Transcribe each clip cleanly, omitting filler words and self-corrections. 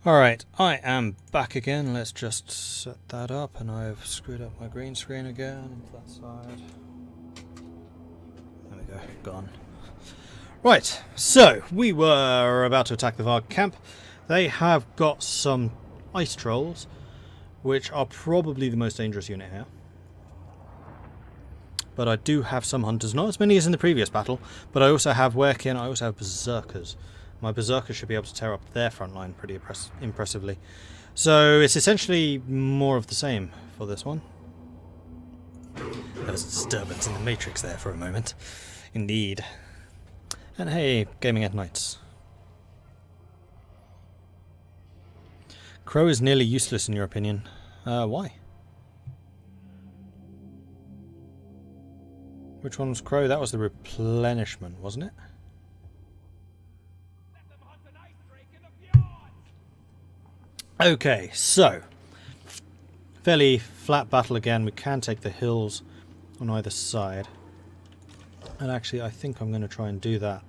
Alright, I am back again. Let's just set that up, and I've screwed up my green screen again into that side. There we go, gone. Right, so we were about to attack the Varg camp. They have got some ice trolls, which are probably the most dangerous unit here. But I do have some hunters, not as many as in the previous battle, but I also have Werkin, I also have berserkers. My berserkers should be able to tear up their front line pretty impressively. So it's essentially more of the same for this one. There was a disturbance in the matrix there for a moment. Indeed. And hey, gaming at nights. Crow is nearly useless in your opinion. Why? Which one was Crow? That was the replenishment, wasn't it? Okay, so fairly flat battle again. We can take the hills on either side. And actually I think I'm going to try and do that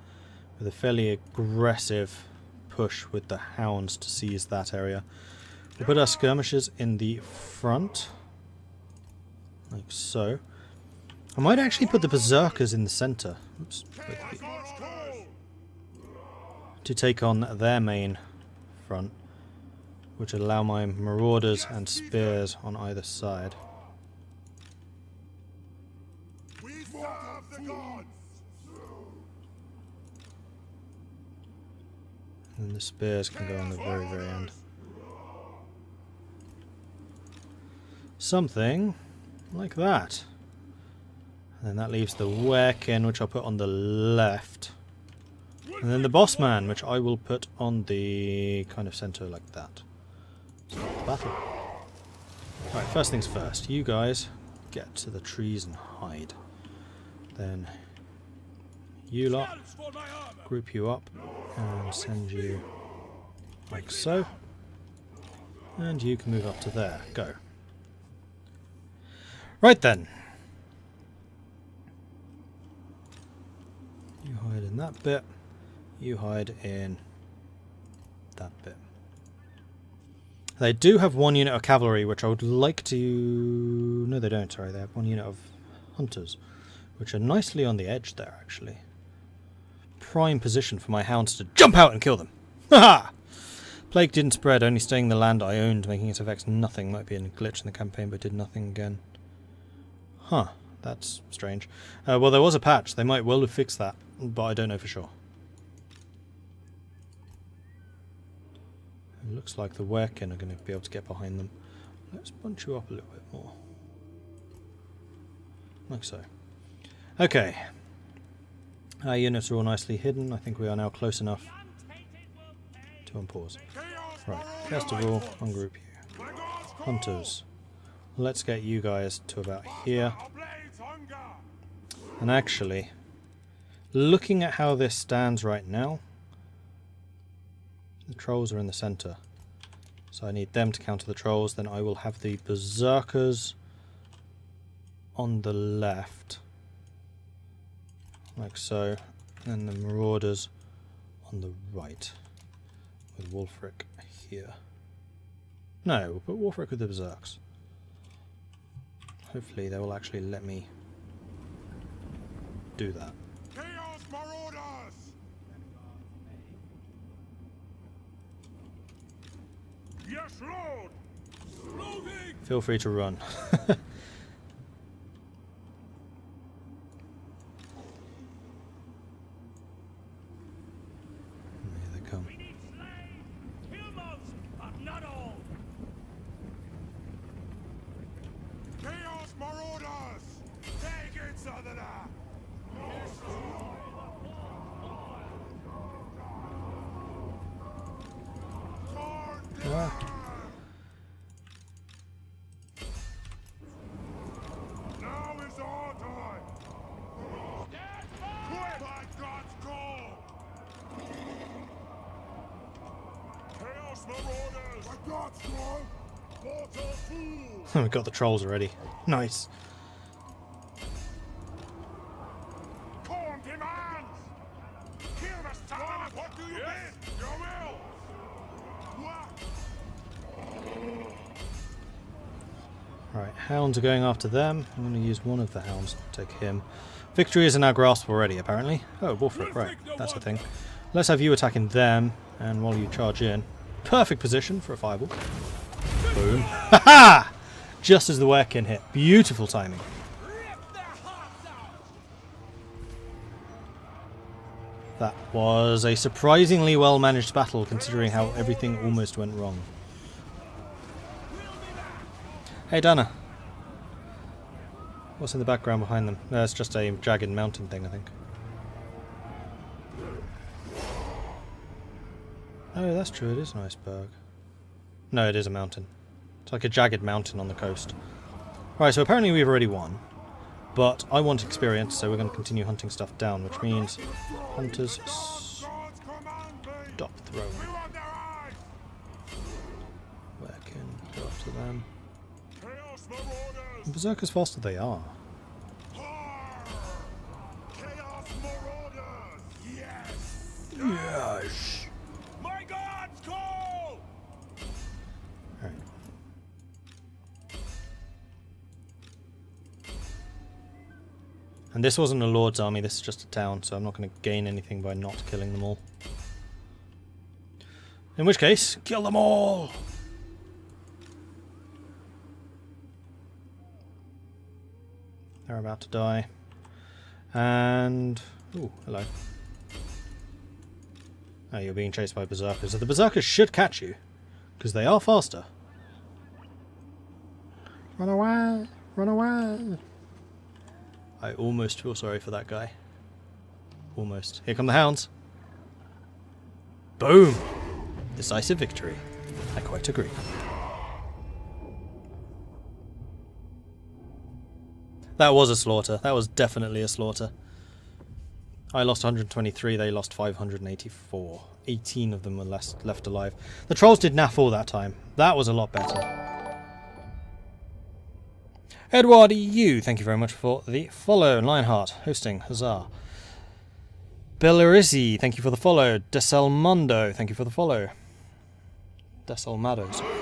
with a fairly aggressive push with the hounds to seize that area. We'll put our skirmishers in the front, like so. I might actually put the berserkers in the centre. Oops, to take on their main front, which would allow my marauders and spears on either side. And the spears can go on the very, very end. Something like that. And then that leaves the Werkin, which I'll put on the left. And then the boss man, which I will put on the kind of centre like that. Start the battle. Alright, first things first. You guys get to the trees and hide. Then you lot group you up and send you like so. And you can move up to there. Go. Right then. You hide in that bit. You hide in that bit. They do have one unit of cavalry, which I would like to... No, they don't, sorry. They have one unit of hunters, which are nicely on the edge there, actually. Prime position for my hounds to jump out and kill them. Ha! Plague didn't spread, only staying the land I owned, making its effects nothing. Might be a glitch in the campaign, but did nothing again. Huh, that's strange. Well, there was a patch. They might well have fixed that, but I don't know for sure. It looks like the Werkin are going to be able to get behind them. Let's bunch you up a little bit more. Like so. Okay. Our units are all nicely hidden. I think we are now close enough to unpause. Right, first of all, ungroup you. Hunters. Let's get you guys to about here. And actually, looking at how this stands right now, the trolls are in the centre. So I need them to counter the trolls. Then I will have the berserkers on the left. Like so. And the marauders on the right. With Wulfric here. No, we'll put Wulfric with the berserks. Hopefully they will actually let me do that. Chaos Marauders! Yes, Lord! Moving! Feel free to run. Here they come. We need slaves! Kill most, but not all! Chaos Marauders! Take it, Southerner! Ah. Now is our time! Quit by God's call! Chaos Marauders! By God's call! Mortal fools! We got the trolls already. Nice. Corn demands! Kill the son! What do you bid? Your will! Right, hounds are going after them. I'm going to use one of the hounds to take him. Victory is in our grasp already, apparently. Oh, Wolfric, right. That's a thing. Let's have you attacking them, and while you charge in. Perfect position for a fireball. Boom. Ha ha! Just as the Werkin hit. Beautiful timing. That was a surprisingly well managed battle considering how everything almost went wrong. Hey Dana. What's in the background behind them? No, it's just a jagged mountain thing, I think. Oh, that's true, it is an iceberg. No, it is a mountain. It's like a jagged mountain on the coast. Right, so apparently we've already won. But I want experience, so we're going to continue hunting stuff down, which means hunters stop throwing. Where can go up to them? And berserkers faster they are. Yes. My God's call! Right. And this wasn't a lord's army, this is just a town, so I'm not going to gain anything by not killing them all. In which case, kill them all! They're about to die. And... ooh, hello. Oh, you're being chased by berserkers. So the berserkers should catch you, because they are faster. Run away! Run away! I almost feel sorry for that guy. Almost. Here come the hounds. Boom! Decisive victory. I quite agree. That was a slaughter. That was definitely a slaughter. I lost 123, they lost 584. 18 of them were left alive. The trolls did naff all that time. That was a lot better. Edward EU, thank you very much for the follow. Lionheart, hosting, huzzah. Belarisi, thank you for the follow. Desalmondo, thank you for the follow. Desalmado, sorry.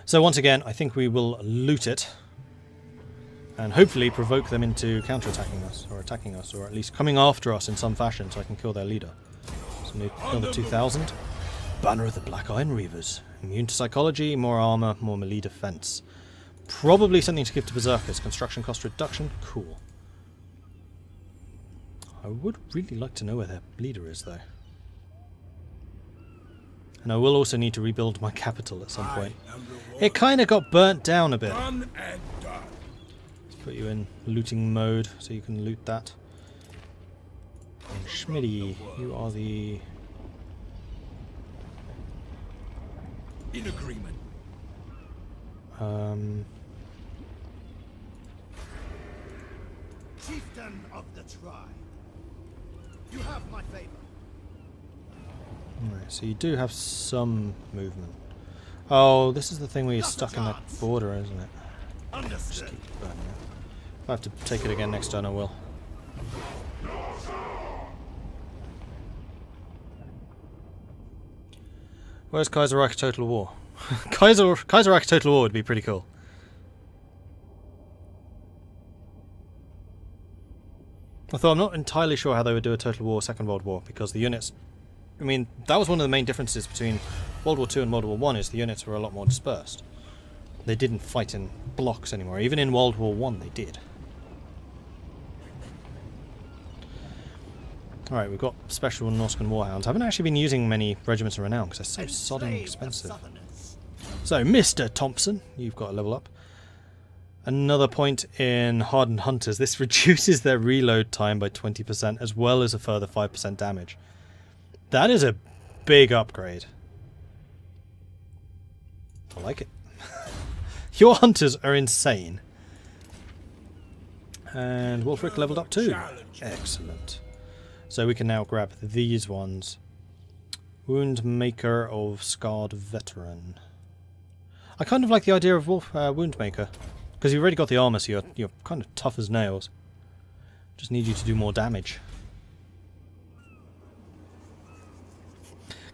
So once again, I think we will loot it. And hopefully provoke them into counter-attacking us, or attacking us, or at least coming after us in some fashion so I can kill their leader. So another 2,000. Banner of the Black Iron Reavers. Immune to psychology, more armor, more melee defense. Probably something to give to berserkers. Construction cost reduction, cool. I would really like to know where their leader is though. And I will also need to rebuild my capital at some point. It kind of got burnt down a bit. Let's put you in looting mode so you can loot that. And Schmitty, you are the... In agreement. Chieftain of the tribe, you have my favor. Right, so you do have some movement. Oh, this is the thing where you're stuck in that border, isn't it? Just keep burning it. If I have to take it again next turn, I will. Where's Kaiserreich Total War? Kaiserreich Total War would be pretty cool. Although I'm not entirely sure how they would do a Total War Second World War, because the units... I mean, that was one of the main differences between World War II and World War I, is the units were a lot more dispersed. They didn't fight in blocks anymore. Even in World War I they did. Alright, we've got special Norscan Warhounds. I haven't actually been using many Regiments of Renown because they're so sodding expensive. So, Mr. Thompson, you've got a level up. Another point in Hardened Hunters. This reduces their reload time by 20% as well as a further 5% damage. That is a big upgrade. I like it. Your hunters are insane. And Wolfric leveled up too. Excellent. So we can now grab these ones. Wound Maker of Scarred Veteran. I kind of like the idea of Wound Maker. Because you've already got the armor, so you're kind of tough as nails. Just need you to do more damage.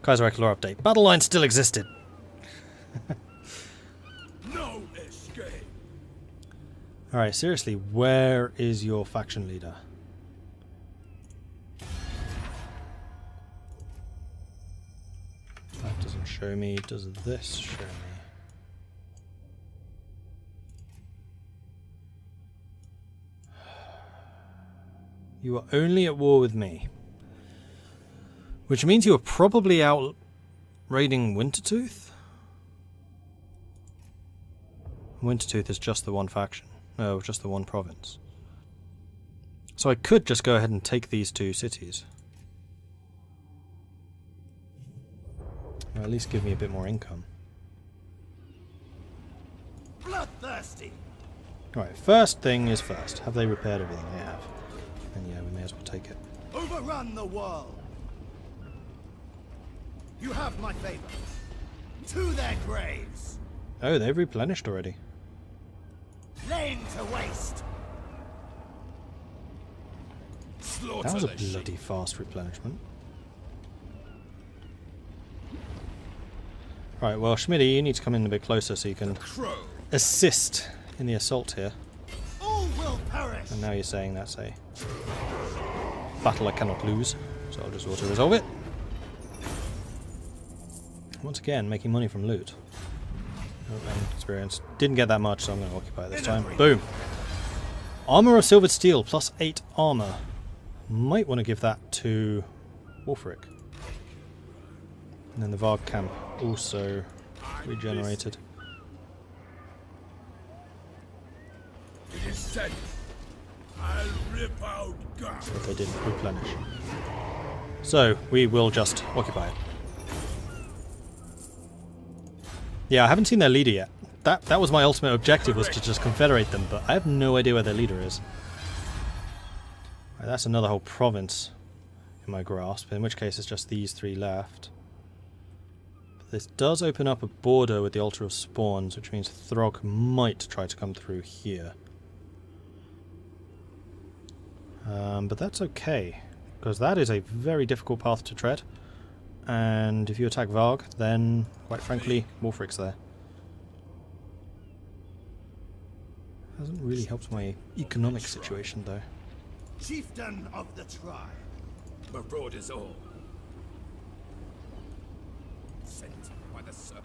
Kaiserreich lore update. Battle line still existed. No escape. Alright, seriously, where is your faction leader? That doesn't show me. Does this show me? You are only at war with me. Which means you are probably out raiding Wintertooth? Wintertooth is just the one faction. No, just the one province. So I could just go ahead and take these two cities. Or at least give me a bit more income. Bloodthirsty. Alright, first thing is first. Have they repaired everything? They have. And yeah, we may as well take it. Overrun the world. You have my favor. To their graves. Oh, they've replenished already. Laying to waste. That was a bloody fast replenishment. Right, well, Schmidty, you need to come in a bit closer so you can assist in the assault here. All will perish. And now you're saying that's a battle I cannot lose, so I'll just auto-resolve it. Once again, making money from loot. Oh, and experience. Didn't get that much, so I'm going to occupy it this time. Boom! Armour of silvered steel, plus 8 armour. Might want to give that to Wolfric. And then the Varg camp also regenerated. It is said, I'll rip out guts. But they didn't replenish. So, we will just occupy it. Yeah, I haven't seen their leader yet. That was my ultimate objective, was to just confederate them, but I have no idea where their leader is. Right, that's another whole province in my grasp, in which case it's just these 3 left. But this does open up a border with the Altar of Spawns, which means Throg might try to come through here. But that's okay, because that is a very difficult path to tread. And if you attack Varg, then, quite frankly, Wolfric's there. Hasn't really helped my economic situation, though. Chieftain of the tribe. Maraud is all. Sent by the serpent.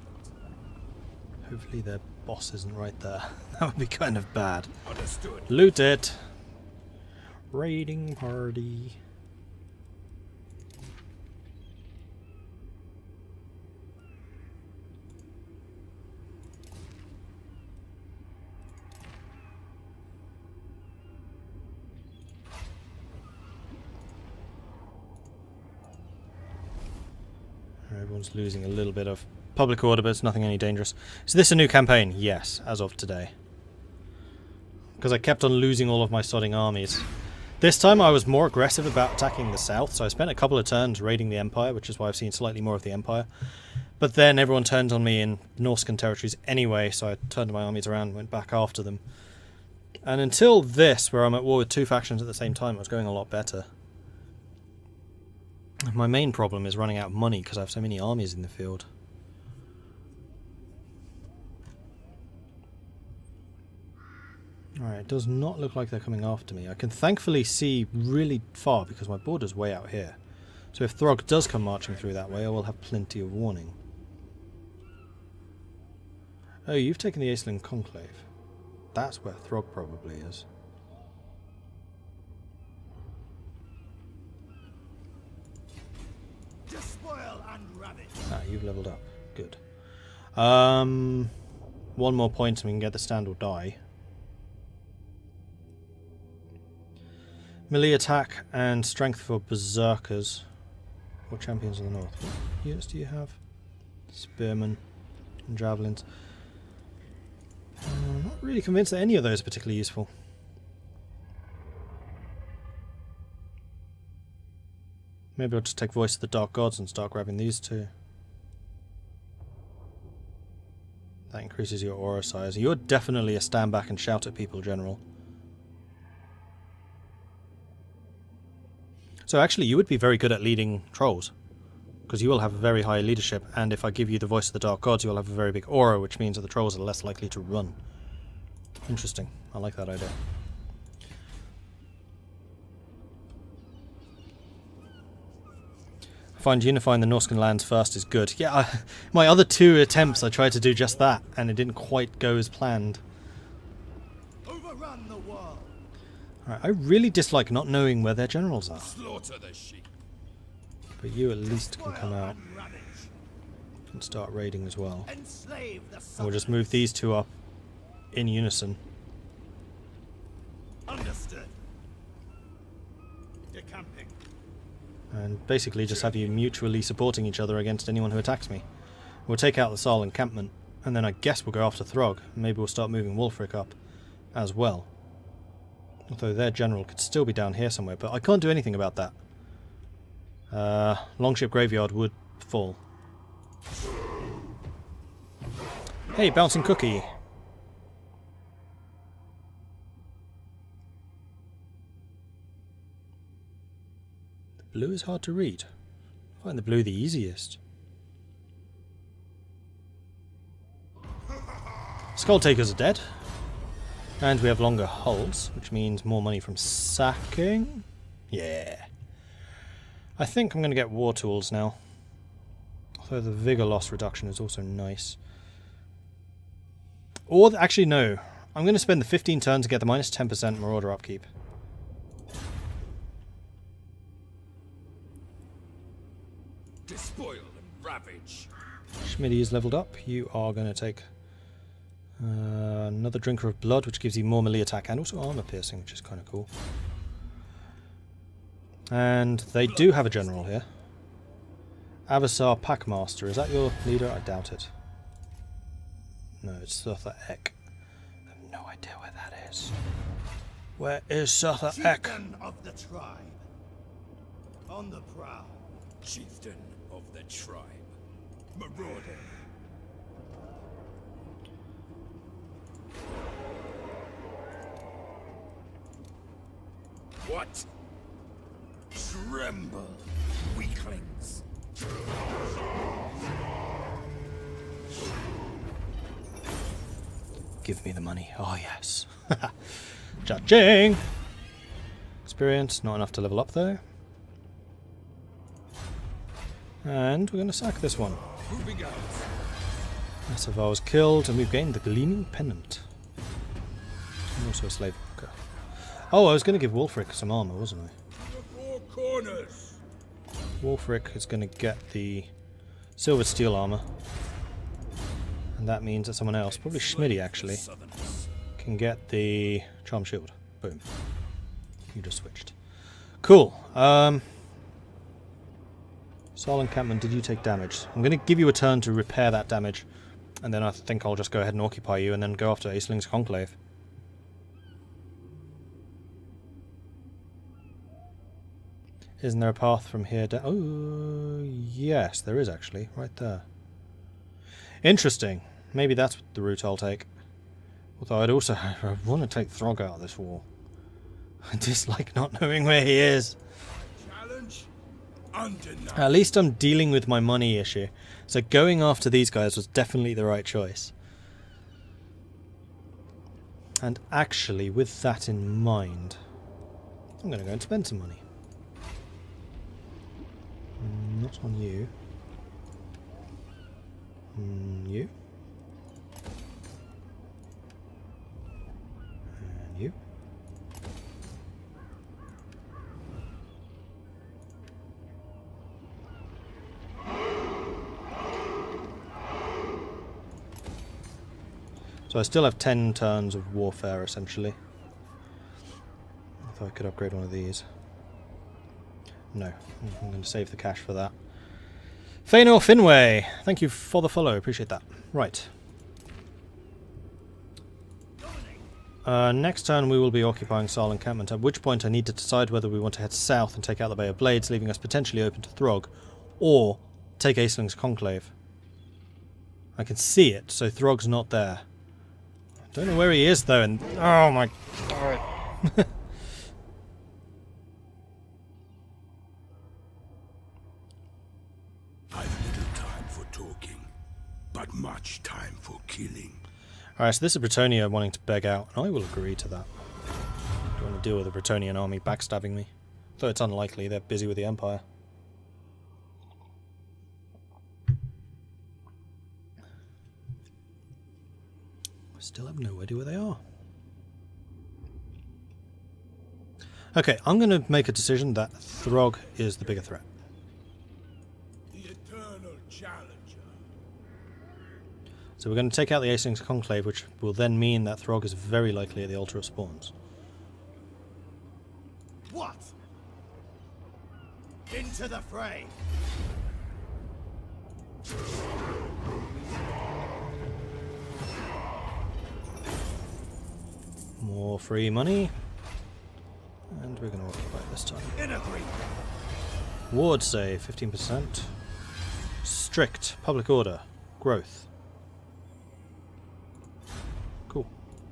Hopefully their boss isn't right there. That would be kind of bad. Understood. Loot it! Raiding party. Everyone's losing a little bit of public order, but it's nothing any dangerous. Is this a new campaign? Yes, as of today. Because I kept on losing all of my sodding armies. This time I was more aggressive about attacking the south, so I spent a couple of turns raiding the Empire, which is why I've seen slightly more of the Empire. But then everyone turned on me in Norscan territories anyway, so I turned my armies around and went back after them. And until this, where I'm at war with 2 factions at the same time, it was going a lot better. My main problem is running out of money because I have so many armies in the field. Alright, it does not look like they're coming after me. I can thankfully see really far because my border's way out here. So if Throg does come marching through that way, I will have plenty of warning. Oh, you've taken the Aisling Conclave. That's where Throg probably is. Despoil and ravage. Ah, you've leveled up. Good. One more point and we can get the stand or die. Melee attack and strength for berserkers. What champions of the north? What units do you have? Spearmen and javelins. I'm not really convinced that any of those are particularly useful. Maybe I'll just take Voice of the Dark Gods and start grabbing these 2. That increases your aura size. You're definitely a stand back and shout at people general. So actually you would be very good at leading trolls. because you will have a very high leadership, and if I give you the voice of the Dark Gods, you will have a very big aura, which means that the trolls are less likely to run. Interesting. I like that idea. I find unifying the Norscan lands first is good. Yeah, my other 2 attempts I tried to do just that, and it didn't quite go as planned. Overrun the world. Alright, I really dislike not knowing where their generals are. Slaughter the sheep. But you at least can come Spoil out and ravage. and start raiding as well. Enslave the And we'll just subjects. move these 2 up in unison. Understood. Decamping. And basically just have you mutually supporting each other against anyone who attacks me. We'll take out the Saal encampment, and then I guess we'll go after Throg. Maybe we'll start moving Wulfric up as well. Although their general could still be down here somewhere, but I can't do anything about that. Longship Graveyard would fall. Hey, Bouncing Cookie! Blue is hard to read. I find the blue the easiest. Skull Takers are dead. And we have longer hulls, which means more money from sacking. Yeah. I think I'm going to get war tools now. Although the vigor loss reduction is also nice. Or, actually no. I'm going to spend the 15 turns to get the minus 10% Marauder upkeep. Despoil and ravage. Schmitty is leveled up. You are going to take another Drinker of Blood, which gives you more melee attack and also armor piercing, which is kind of cool. And they do have a general here. Avasar Packmaster. Is that your leader? I doubt it. No, it's Suther Eck. I have no idea where that is. Where is Suther Eck? Chieftain of the tribe. On the prowl. Chieftain of the tribe. Marauder. What? Tremble, weaklings. Give me the money. Oh, yes. Cha-ching! Experience, not enough to level up, though. And we're going to sack this one. Moving out. Asavar was killed, and we've gained the Gleaming Pennant. And also a slave worker. Oh, I was going to give Wulfric some armor, wasn't I? The four corners. Wulfric is going to get the silver steel armor. And that means that someone else, probably Schmitty actually, can get the charm shield. Boom. You just switched. Cool. Saal encampment, did you take damage? I'm going to give you a turn to repair that damage. And then I think I'll just go ahead and occupy you and then go after Aceling's Conclave. Isn't there a path from here down? Oh, yes, there is actually, right there. Interesting. Maybe that's the route I'll take. Although I'd also I want to take Throg out of this war. I dislike not knowing where he is. Challenge undeniable. At least I'm dealing with my money issue. So going after these guys was definitely the right choice. And actually, with that in mind, I'm going to go and spend some money. Not on you. You. And you. So I still have 10 turns of warfare, essentially. I thought I could upgrade one of these. No, I'm going to save the cash for that. Feanor Finway, thank you for the follow, appreciate that. Right. Next turn we will be occupying Saal encampment, at which point I need to decide whether we want to head south and take out the Bay of Blades, leaving us potentially open to Throg, or take Aceling's Conclave. I can see it, so Throg's not there. Don't know where he is though, and oh my god. Alright, so this is Bretonia wanting to beg out, and I will agree to that. I don't want to deal with the Bretonian army backstabbing me. Though it's unlikely, they're busy with the Empire. I still have no idea where they are. Okay, I'm going to make a decision that Throg is the bigger threat. The eternal challenger. So we're going to take out the Aceling's Conclave, which will then mean that Throg is very likely at the Altar of Spawns. What? Into the fray. More free money. And we're going to occupy this time. In agreement. Ward save, 15%. Strict. Public order. Growth. Cool.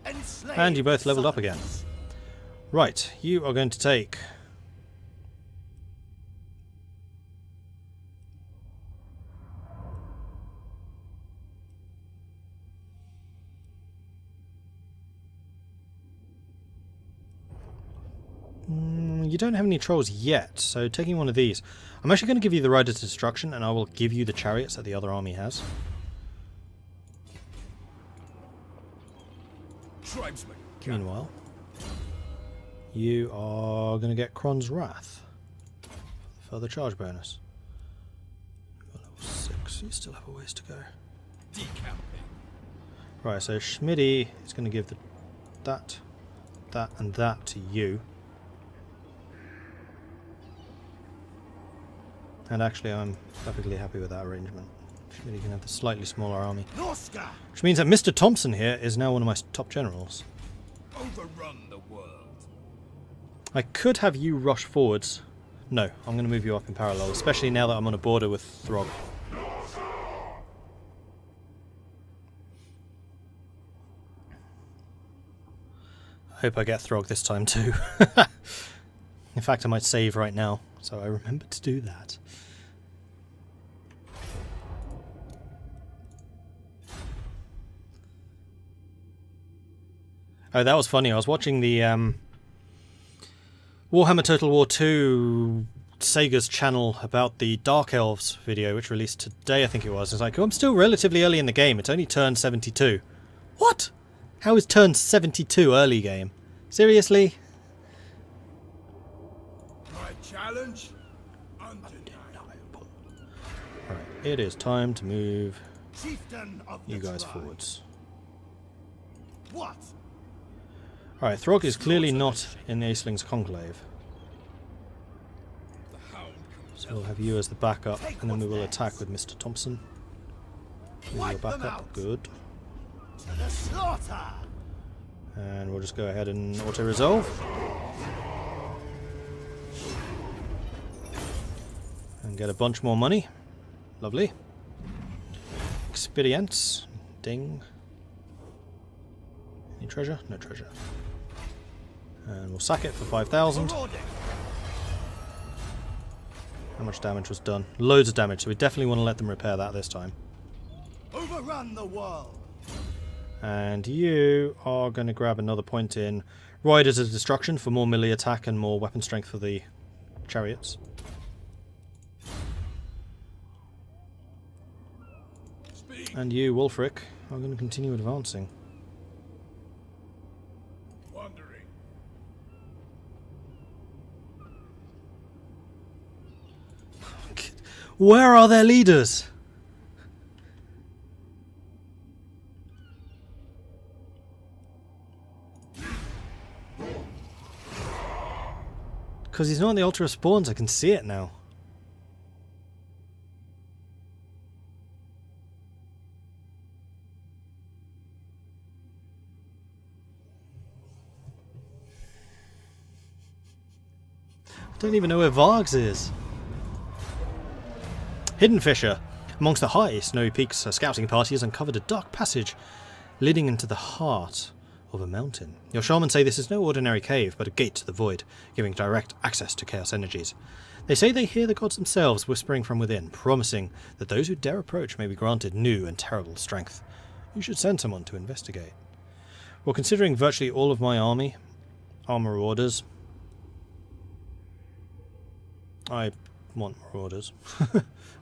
Enslave And you both leveled up again. Southerners. Right, you are going to take... you don't have any trolls yet, so taking one of these. I'm actually going to give you the Riders to Destruction, and I will give you the chariots that the other army has. Tribesmen. Meanwhile, you are going to get Kron's Wrath. Further charge bonus. You're level 6, you still have a ways to go. Decamping. Right, so Schmidty is going to give that, and that to you. And actually, I'm perfectly happy with that arrangement. Schmidty can have the slightly smaller army. Norsca. Which means that Mr. Thompson here is now one of my top generals. Overrun the world. I could have you rush forwards. No, I'm going to move you up in parallel, especially now that I'm on a border with Throg. I hope I get Throg this time too. In fact, I might save right now, so I remember to do that. Oh, that was funny. I was watching the Warhammer Total War 2 Sega's channel about the Dark Elves video, which released today, I think it was. It's like, oh, I'm still relatively early in the game. It's only turn 72. What? How is turn 72 early game? Seriously? My challenge? Undeniable. Right, it is time to move Chieftain of you the guys tribe. forwards. What? Alright, Throg is clearly not in the Aceling's Conclave. The hound comes. So we'll have you as the backup, and then we will attack with Mr. Thompson. With Wipe your them backup, out. good. To the slaughter. And we'll just go ahead and auto-resolve. And get a bunch more money. Lovely. Experience. Ding. Any treasure? No treasure. And we'll sack it for 5,000. Marauding. How much damage was done? Loads of damage, so we definitely want to let them repair that this time. Overrun the world. And you are going to grab another point in Riders of Destruction for more melee attack and more weapon strength for the chariots. Speak. And you, Wulfric, are going to continue advancing. Wandering. Where are their leaders? Because he's not on the Altar of Spawns, I can see it now. I don't even know where Vargs is. Hidden Fissure. Amongst the high snowy peaks, a scouting party has uncovered a dark passage leading into the heart of a mountain. Your shaman say this is no ordinary cave, but a gate to the void, giving direct access to chaos energies. They say they hear the gods themselves whispering from within, promising that those who dare approach may be granted new and terrible strength. You should send someone to investigate. Well, considering virtually all of my army are marauders, I want marauders.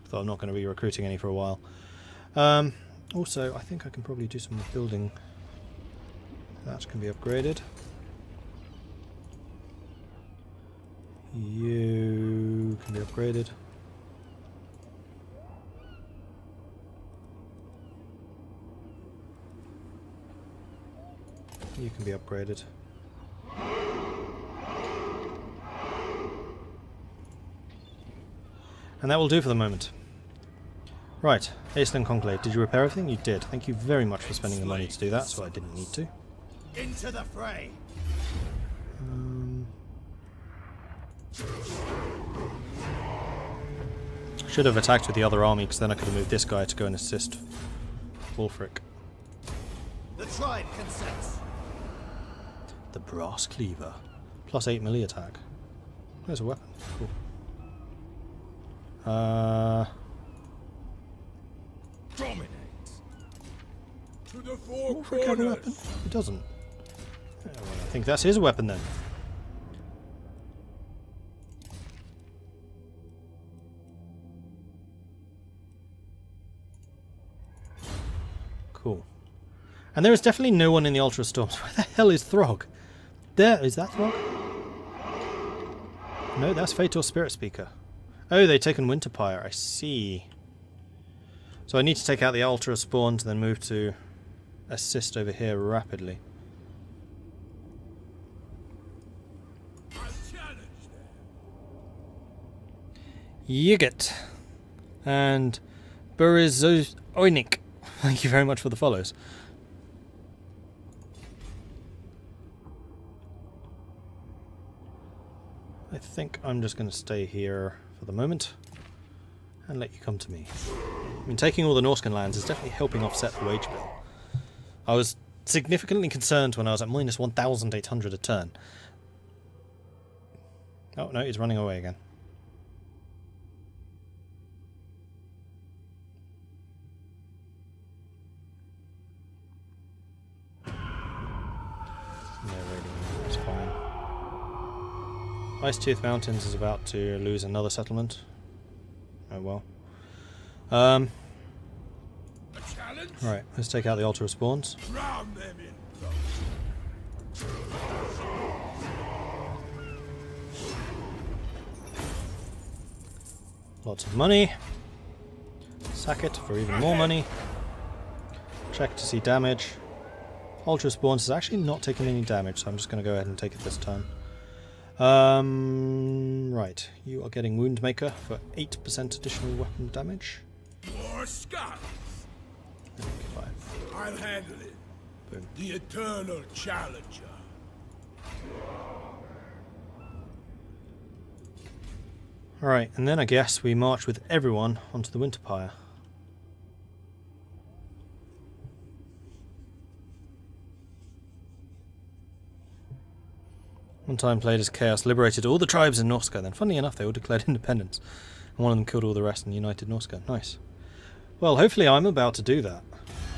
Though I'm not going to be recruiting any for a while. Also, I think I can probably do some building. That can be upgraded. You can be upgraded. You can be upgraded. And that will do for the moment. Right, Aisling Conclave, did you repair everything? You did. Thank you very much for spending the money to do that, so I didn't need to. Into the fray. Should have attacked with the other army, because then I could have moved this guy to go and assist Wulfric. The tribe consents. The Brass Cleaver. Plus 8 melee attack. There's a weapon. Cool. Dominate. To the four Wulfric have a weapon? He doesn't. Oh, well, I think that's his weapon then. Cool. And there is definitely no one in the Ultra Storms. Where the hell is Throg? There, is that Throg? No, that's Fate or Spirit Speaker. Oh, they've taken Winterpire, I see. So I need to take out the Ultra Spawns and then move to assist over here rapidly. Yigit. And Burizoinik. Thank you very much for the follows. I think I'm just going to stay here for the moment and let you come to me. I mean, taking all the Norscan lands is definitely helping offset the wage bill. I was significantly concerned when I was at minus 1,800 a turn. Oh no, he's running away again. That's fine. Ice Tooth Mountains is about to lose another settlement. Oh well. Right, let's take out the Altar of Spawns. Lots of money. Sack it for even more money. Check to see damage. Ultra Spawns is actually not taking any damage, so I'm just going to go ahead and take it this time. Right, you are getting Woundmaker for 8% additional weapon damage. More scars. Okay, I'll handle it. boom. The eternal challenger. Alright, and then I guess we march with everyone onto the Winterpire. One time played as Chaos, liberated all the tribes in Norsca, then funnily enough they all declared independence. And one of them killed all the rest and united Norsca. Nice. Well, hopefully I'm about to do that.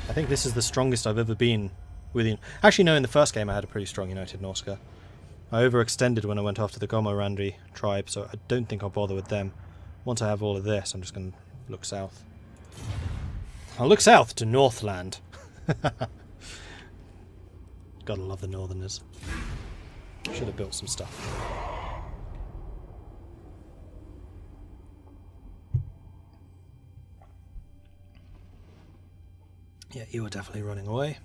I think this is the strongest I've ever been within... Actually no, in the first game I had a pretty strong united Norsca. I overextended when I went after the Gomorandi tribe, so I don't think I'll bother with them. Once I have all of this, I'm just going to look south. I'll look south to Northland. Gotta love the Northerners. Should have built some stuff. Yeah, you were definitely running away.